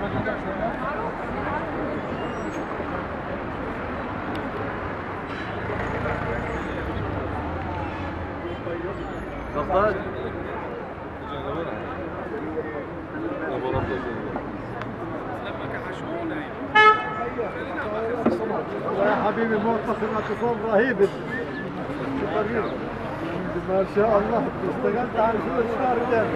يا حبيبي موقف الاعتصام رهيب. ما شاء الله اشتغلت على شو الشهر الجاي.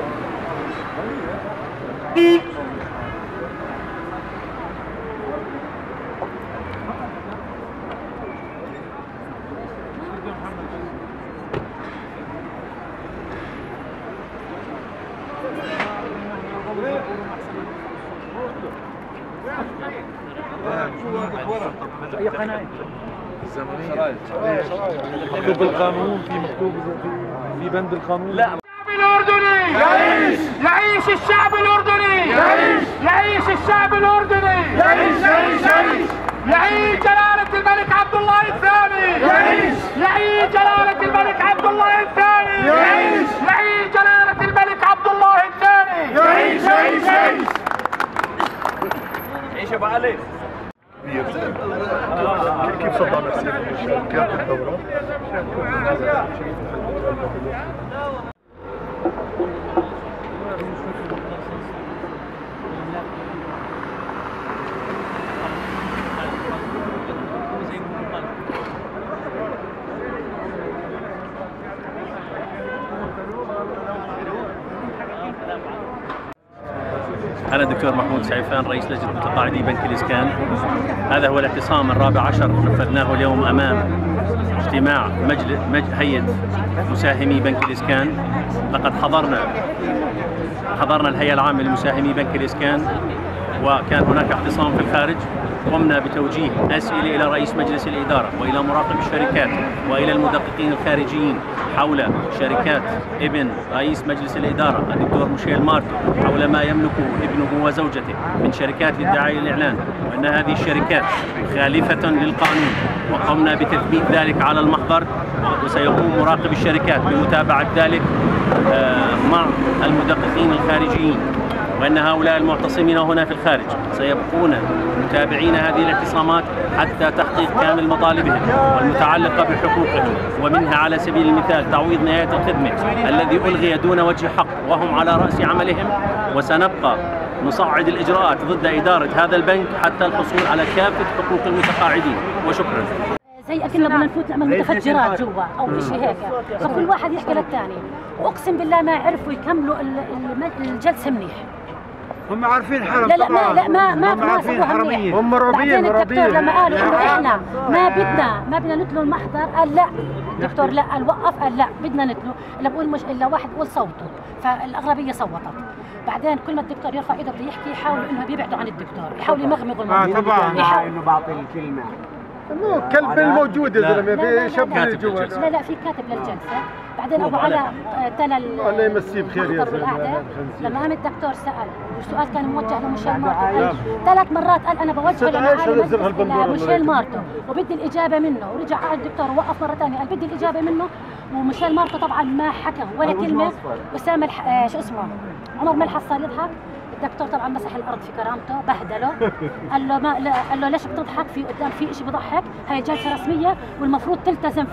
اي قناه الزمنيه مكتوب بالقانون، مكتوب في بند القانون. لا الشعب الاردني يعيش، يعيش الشعب الاردني يعيش، يعيش الشعب الاردني يعيش، يعيش يعيش، يعيش جلالة الملك عبد الله الثاني يعيش، يعيش جلالة الملك عبد الله الثاني يعيش، يعيش جلالة الملك عبد الله الثاني يعيش، يعيش يعيش. عيش يا ابو علي. كيف صدى نفسك؟ كيف الدورة؟ أنا الدكتور محمود سعيفان رئيس لجنة متقاعدي بنك الإسكان. هذا هو الاعتصام الرابع عشر نفذناه اليوم أمام اجتماع هيئة مساهمي بنك الإسكان. لقد حضرنا الهيئة العامة لمساهمي بنك الإسكان، وكان هناك اعتصام في الخارج. قمنا بتوجيه أسئلة إلى رئيس مجلس الإدارة وإلى مراقب الشركات وإلى المدققين الخارجيين حول شركات ابن رئيس مجلس الإدارة الدكتور ميشيل مارتو، حول ما يملكه ابنه وزوجته من شركات للدعاية والإعلان، وأن هذه الشركات خالفة للقانون، وقمنا بتثبيت ذلك على المحضر. وسيقوم مراقب الشركات بمتابعة ذلك مع المدققين الخارجيين، وأن هؤلاء المعتصمين هنا في الخارج سيبقون متابعين هذه الاعتصامات حتى تحقيق كامل مطالبهم والمتعلقة بحقوقهم، ومنها على سبيل المثال تعويض نهاية الخدمة الذي ألغي دون وجه حق وهم على رأس عملهم. وسنبقى نصعد الإجراءات ضد إدارة هذا البنك حتى الحصول على كافة حقوق المتقاعدين. وشكرا. زي اكننا بدنا نفوت نعمل متفجرات جوا او شيء هيك، فكل واحد يحكي للثاني، واقسم بالله ما عرفوا يكملوا الجلسه منيح. هم عارفين حالهم. لا ما سووها منيح. هم راضيين. بعدين الدكتور لما قالوا انه احنا ما بدنا نتلو المحضر، قال لا الدكتور لا، قال وقف، قال لا بدنا نتلو، الا بقول مش الا واحد بقول صوته، فالاغلبيه صوتت. بعدين كل ما الدكتور يرفع ايده بده يحكي يحاولوا انه بيبعدوا عن الدكتور، يحاولوا يمغمغوا الموضوع. طبعا انه بعطي الكلمه كلب الموجود يا زلمه، في شاب جوا. لا في كاتب للجلسه. بعدين ابو علاء تلا الله يمسيه بخير يا زلمه. لما قام الدكتور سال، والسؤال كان موجه لميشيل مارتو 3 مرات، قال انا بوجهه لميشيل مارتو وبدي الاجابه منه، ورجع قال الدكتور وقف مره ثانيه قال بدي الاجابه منه، وميشيل مارتو طبعا ما حكى ولا كلمه. وسام شو اسمه عمر ملحس صار يضحك. الدكتور طبعا مسح الارض في كرامته، بهدله، قال له قال له ليش بتضحك؟ في قدام في شيء بضحك، هي جلسه رسميه والمفروض تلتزم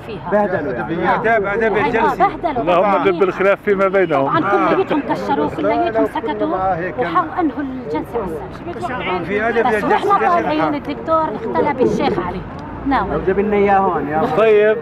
فيها. بهدله اداب الجلسه. اللهم دب الخلاف فيما بينهم. طبعا كليتهم كشروا، كليتهم سكتوا وحاولوا انهوا الجلسه بس. في ادب بس واحنا طالعين الدكتور اختلى بالشيخ علي. ناوي لو جبنا اياه هون يا طيب.